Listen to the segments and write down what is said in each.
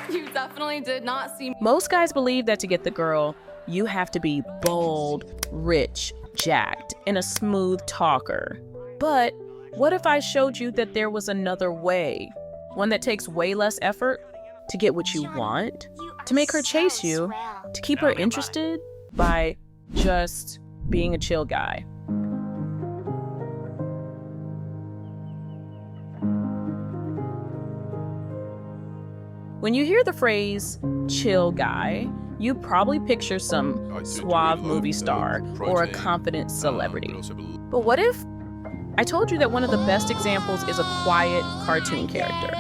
You definitely did not see. Most guys believe that to get the girl, you have to be bold, rich, jacked, and a smooth talker. But what if I showed you that there was another way? One that takes way less effort to get what you want, to make her chase you, to keep her interested by just being a chill guy. When you hear the phrase chill guy, you probably picture some suave movie star or a confident celebrity. But what if I told you that one of the best examples is a quiet cartoon character?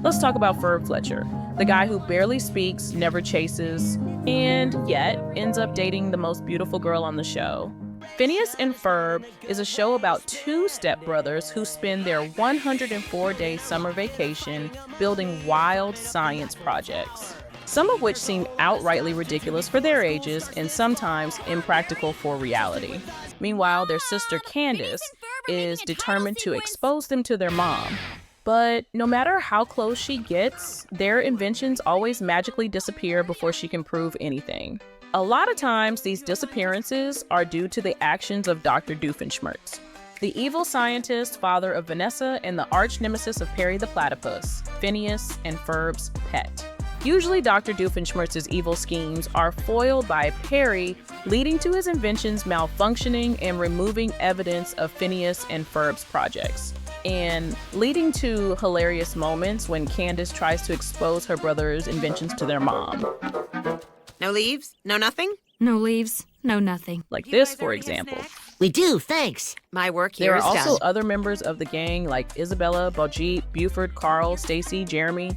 Let's talk about Ferb Fletcher, the guy who barely speaks, never chases, and yet ends up dating the most beautiful girl on the show. Phineas and Ferb is a show about two stepbrothers who spend their 104-day summer vacation building wild science projects, some of which seem outrightly ridiculous for their ages and sometimes impractical for reality. Meanwhile, their sister Candace is determined to expose them to their mom. But no matter how close she gets, their inventions always magically disappear before she can prove anything. A lot of times, these disappearances are due to the actions of Dr. Doofenshmirtz, the evil scientist, father of Vanessa, and the arch nemesis of Perry the Platypus, Phineas and Ferb's pet. Usually, Dr. Doofenshmirtz's evil schemes are foiled by Perry, leading to his inventions malfunctioning and removing evidence of Phineas and Ferb's projects, and leading to hilarious moments when Candace tries to expose her brother's inventions to their mom. No leaves? No nothing? No leaves, no nothing. Like this, for example. We do, thanks. My work here There is are also done. other members of the gang like Isabella, Baljeet, Buford, Carl, Stacy, Jeremy.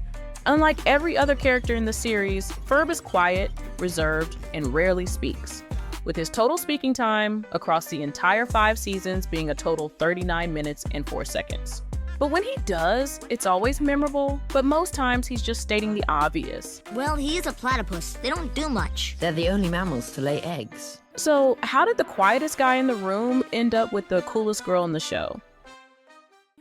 Unlike every other character in the series, Ferb is quiet, reserved, and rarely speaks, with his total speaking time across the entire 5 seasons being a total 39 minutes and 4 seconds. But when he does, it's always memorable, but most times he's just stating the obvious. Well, he is a platypus. They don't do much. They're the only mammals to lay eggs. So how did the quietest guy in the room end up with the coolest girl in the show?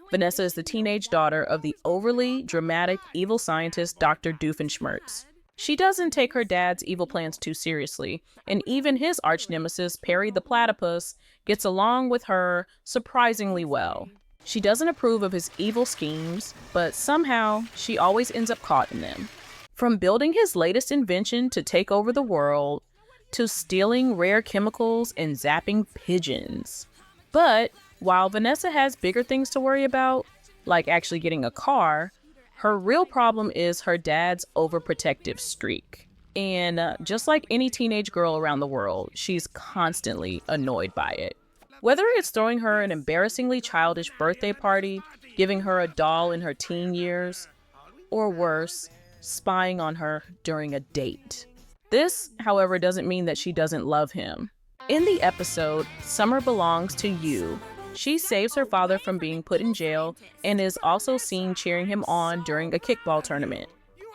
Vanessa is the teenage daughter of the overly dramatic evil scientist Dr. Doofenshmirtz. She doesn't take her dad's evil plans too seriously, and even his arch nemesis, Perry the Platypus, gets along with her surprisingly well. She doesn't approve of his evil schemes, but somehow she always ends up caught in them. From building his latest invention to take over the world, to stealing rare chemicals and zapping pigeons. But while Vanessa has bigger things to worry about, like actually getting a car, her real problem is her dad's overprotective streak. And just like any teenage girl around the world, she's constantly annoyed by it. Whether it's throwing her an embarrassingly childish birthday party, giving her a doll in her teen years, or worse, spying on her during a date. This, however, doesn't mean that she doesn't love him. In the episode, Summer Belongs to You, she saves her father from being put in jail and is also seen cheering him on during a kickball tournament.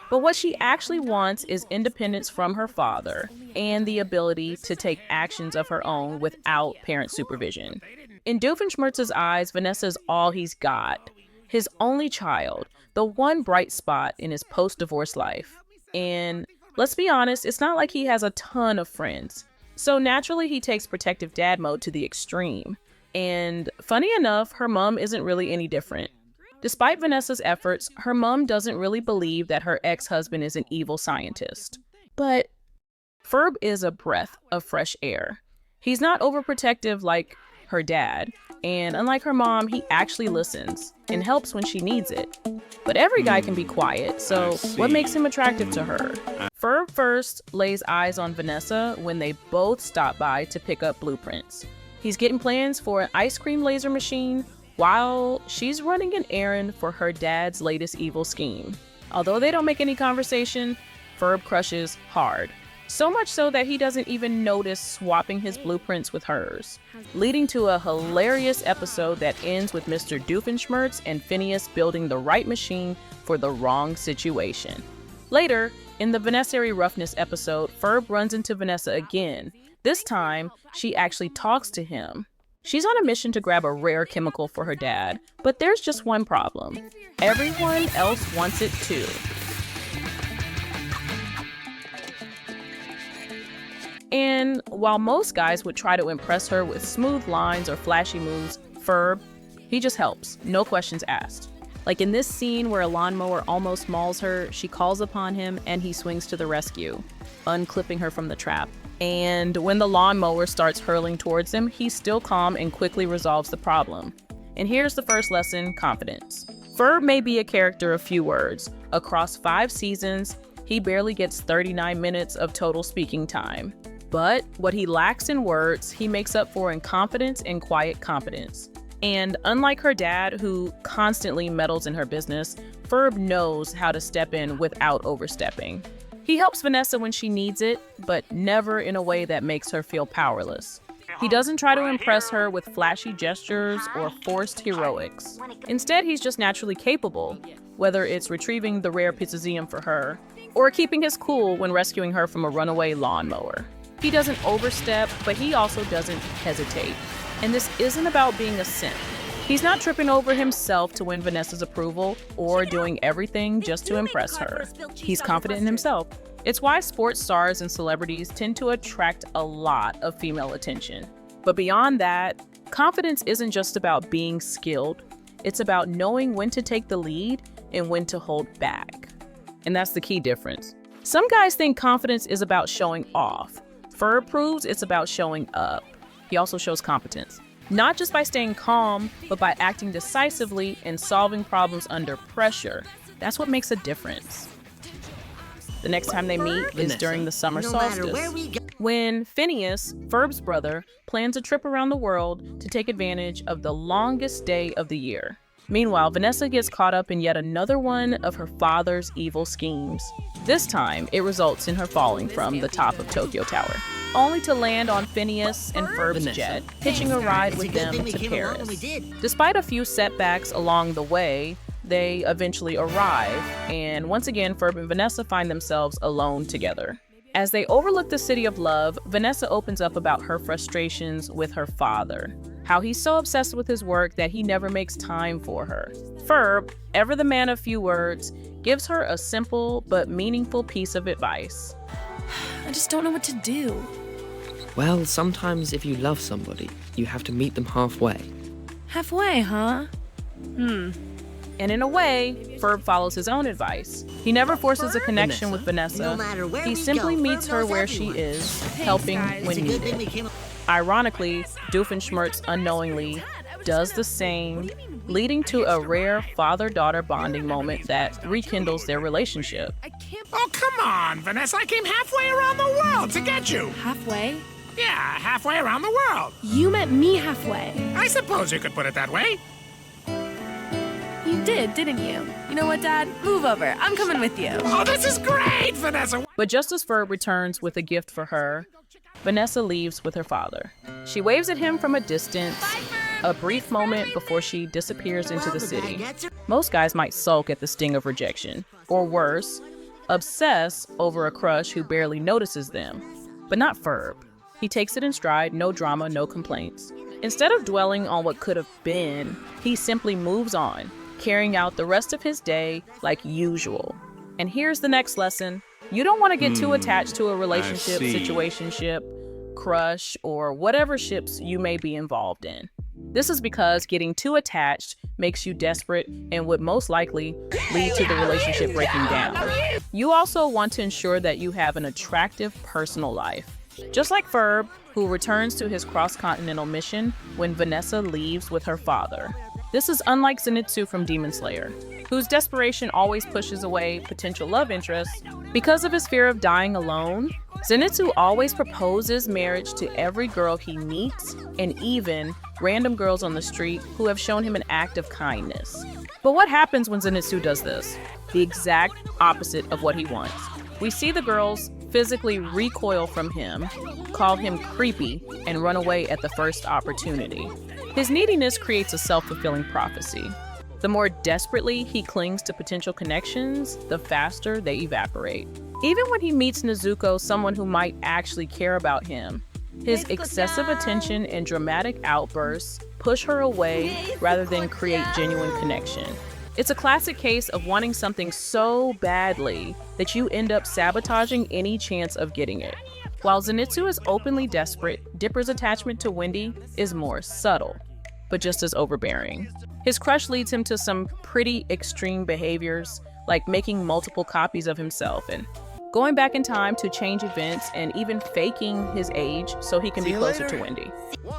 But what she actually wants is independence from her father and the ability to take actions of her own without parent supervision. In Doofenshmirtz's eyes, Vanessa is all he's got, his only child, the one bright spot in his post-divorce life. And let's be honest, it's not like he has a ton of friends. So naturally, he takes protective dad mode to the extreme. And funny enough, her mom isn't really any different. Despite Vanessa's efforts, her mom doesn't really believe that her ex-husband is an evil scientist. But Ferb is a breath of fresh air. He's not overprotective like her dad, and unlike her mom, he actually listens and helps when she needs it. But every guy can be quiet, so what makes him attractive to her? Ferb first lays eyes on Vanessa when they both stop by to pick up blueprints. He's getting plans for an ice cream laser machine while she's running an errand for her dad's latest evil scheme. Although they don't make any conversation, Ferb crushes hard. So much so that he doesn't even notice swapping his blueprints with hers, leading to a hilarious episode that ends with Mr. Doofenshmirtz and Phineas building the right machine for the wrong situation. Later, in the Vanessary Roughness episode, Ferb runs into Vanessa again. This time, she actually talks to him. She's on a mission to grab a rare chemical for her dad, but there's just one problem. Everyone else wants it too. And while most guys would try to impress her with smooth lines or flashy moves, Ferb, he just helps, no questions asked. Like in this scene where a lawnmower almost mauls her, she calls upon him and he swings to the rescue, unclipping her from the trap. And when the lawnmower starts hurling towards him, he's still calm and quickly resolves the problem. And here's the first lesson, confidence. Ferb may be a character of few words. Across 5 seasons, he barely gets 39 minutes of total speaking time. But what he lacks in words, he makes up for in confidence and quiet competence. And unlike her dad, who constantly meddles in her business, Ferb knows how to step in without overstepping. He helps Vanessa when she needs it, but never in a way that makes her feel powerless. He doesn't try to impress her with flashy gestures or forced heroics. Instead, he's just naturally capable, whether it's retrieving the rare pizzazium for her, or keeping his cool when rescuing her from a runaway lawnmower. He doesn't overstep, but he also doesn't hesitate. And this isn't about being a simp. He's not tripping over himself to win Vanessa's approval or doing everything just to impress her. He's confident in himself. It's why sports stars and celebrities tend to attract a lot of female attention. But beyond that, confidence isn't just about being skilled. It's about knowing when to take the lead and when to hold back. And that's the key difference. Some guys think confidence is about showing off. Ferb proves it's about showing up. He also shows competence. Not just by staying calm, but by acting decisively and solving problems under pressure. That's what makes a difference. The next time they meet is during the summer solstice, when Phineas, Ferb's brother, plans a trip around the world to take advantage of the longest day of the year. Meanwhile, Vanessa gets caught up in yet another one of her father's evil schemes. This time, it results in her falling from the top of Tokyo Tower, only to land on Phineas and Ferb's jet, hitching a ride with them to Paris. Despite a few setbacks along the way, they eventually arrive, and once again, Ferb and Vanessa find themselves alone together. As they overlook the city of love, Vanessa opens up about her frustrations with her father, how he's so obsessed with his work that he never makes time for her. Ferb, ever the man of few words, gives her a simple but meaningful piece of advice. I just don't know what to do. Well, sometimes if you love somebody, you have to meet them halfway. Halfway, huh? And in a way, Ferb follows his own advice. He never forces a connection with Vanessa. He simply meets her where she is, helping when needed. Ironically, Doofenshmirtz unknowingly does the same, leading to a rare father-daughter bonding moment that rekindles their relationship. Oh, come on, Vanessa. I came halfway around the world to get you. Halfway? Yeah, halfway around the world. You met me halfway. I suppose you could put it that way. You did, didn't you? You know what, Dad? Move over. I'm coming with you. Oh, this is great, Vanessa. But just as Ferb returns with a gift for her, Vanessa leaves with her father. She waves at him from a distance, a brief moment before she disappears into the city. Most guys might sulk at the sting of rejection, or worse, obsess over a crush who barely notices them. But not Ferb. He takes it in stride, no drama, no complaints. Instead of dwelling on what could have been, he simply moves on, carrying out the rest of his day like usual. And here's the next lesson. You don't want to get too attached to a relationship, situationship, crush, or whatever ships you may be involved in. This is because getting too attached makes you desperate and would most likely lead to the relationship breaking down. You also want to ensure that you have an attractive personal life. Just like Ferb, who returns to his cross-continental mission when Vanessa leaves with her father. This is unlike Zenitsu from Demon Slayer, whose desperation always pushes away potential love interests. Because of his fear of dying alone, Zenitsu always proposes marriage to every girl he meets, and even random girls on the street who have shown him an act of kindness. But what happens when Zenitsu does this? The exact opposite of what he wants. We see the girls physically recoil from him, call him creepy, and run away at the first opportunity. His neediness creates a self-fulfilling prophecy. The more desperately he clings to potential connections, the faster they evaporate. Even when he meets Nezuko, someone who might actually care about him, his excessive attention and dramatic outbursts push her away rather than create genuine connection. It's a classic case of wanting something so badly that you end up sabotaging any chance of getting it. While Zenitsu is openly desperate, Dipper's attachment to Wendy is more subtle, but just as overbearing. His crush leads him to some pretty extreme behaviors, like making multiple copies of himself and going back in time to change events and even faking his age so he can be closer to Wendy.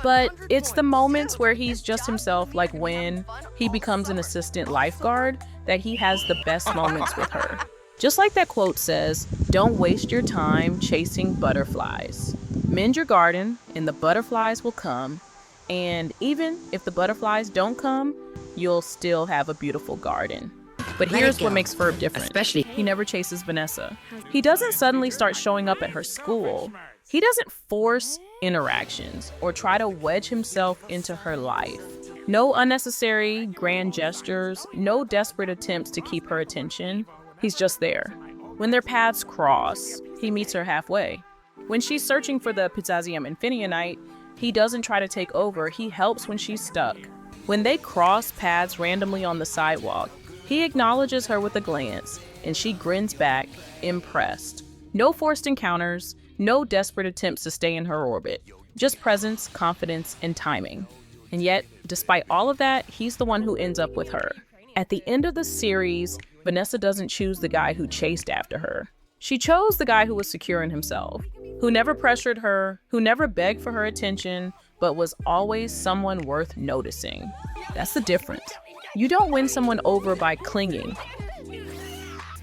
But it's the moments where he's just himself, like when he becomes an assistant lifeguard, that he has the best moments with her. Just like that quote says, "Don't waste your time chasing butterflies. Mend your garden and the butterflies will come. And even if the butterflies don't come, you'll still have a beautiful garden." But here's what makes Ferb different. Especially, He never chases Vanessa. He doesn't suddenly start showing up at her school. He doesn't force interactions or try to wedge himself into her life. No unnecessary grand gestures, no desperate attempts to keep her attention. He's just there. When their paths cross, he meets her halfway. When she's searching for the Potassium Infinionite, he doesn't try to take over, he helps when she's stuck. When they cross paths randomly on the sidewalk, he acknowledges her with a glance, and she grins back, impressed. No forced encounters, no desperate attempts to stay in her orbit. Just presence, confidence, and timing. And yet, despite all of that, he's the one who ends up with her. At the end of the series, Vanessa doesn't choose the guy who chased after her. She chose the guy who was secure in himself, who never pressured her, who never begged for her attention, but was always someone worth noticing. That's the difference. You don't win someone over by clinging.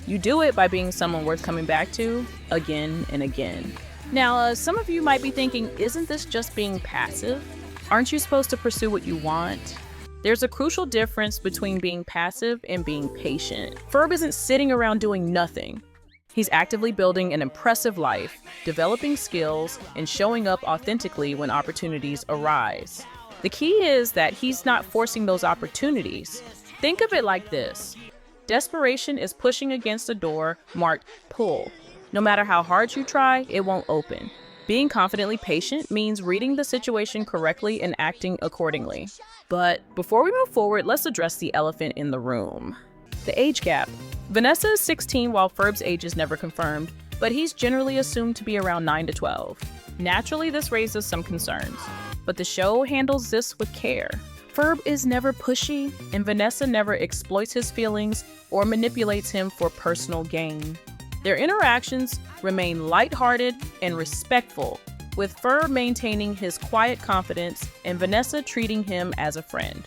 You do it by being someone worth coming back to again and again. Now, some of you might be thinking, isn't this just being passive? Aren't you supposed to pursue what you want? There's a crucial difference between being passive and being patient. Ferb isn't sitting around doing nothing. He's actively building an impressive life, developing skills, and showing up authentically when opportunities arise. The key is that he's not forcing those opportunities. Think of it like this. Desperation is pushing against a door marked pull. No matter how hard you try, it won't open. Being confidently patient means reading the situation correctly and acting accordingly. But before we move forward, let's address the elephant in the room. The age gap. Vanessa is 16 while Ferb's age is never confirmed, but he's generally assumed to be around 9 to 12. Naturally, this raises some concerns, but the show handles this with care. Ferb is never pushy, and Vanessa never exploits his feelings or manipulates him for personal gain. Their interactions remain lighthearted and respectful, with Ferb maintaining his quiet confidence and Vanessa treating him as a friend.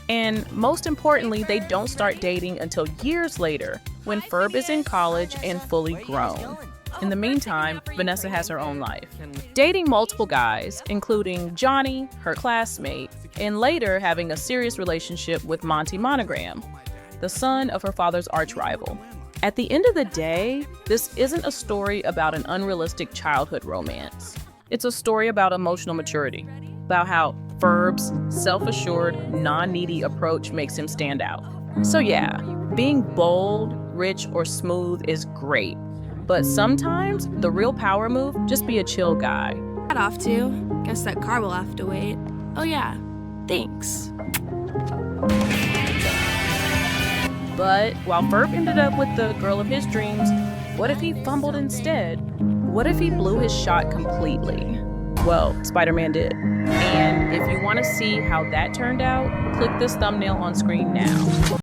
And most importantly, they don't start dating until years later, when Ferb is in college and fully grown. In the meantime, Vanessa has her own life, dating multiple guys, including Johnny, her classmate, and later having a serious relationship with Monty Monogram, the son of her father's arch-rival. At the end of the day, this isn't a story about an unrealistic childhood romance. It's a story about emotional maturity, about how Ferb's self-assured, non-needy approach makes him stand out. So yeah, being bold, rich, or smooth is great, but sometimes the real power move, just be a chill guy. Got off to. Guess that car will have to wait. Oh yeah, thanks. But while Ferb ended up with the girl of his dreams, what if he fumbled instead? What if he blew his shot completely? Well, Spider-Man did. And if you want to see how that turned out, click this thumbnail on screen now.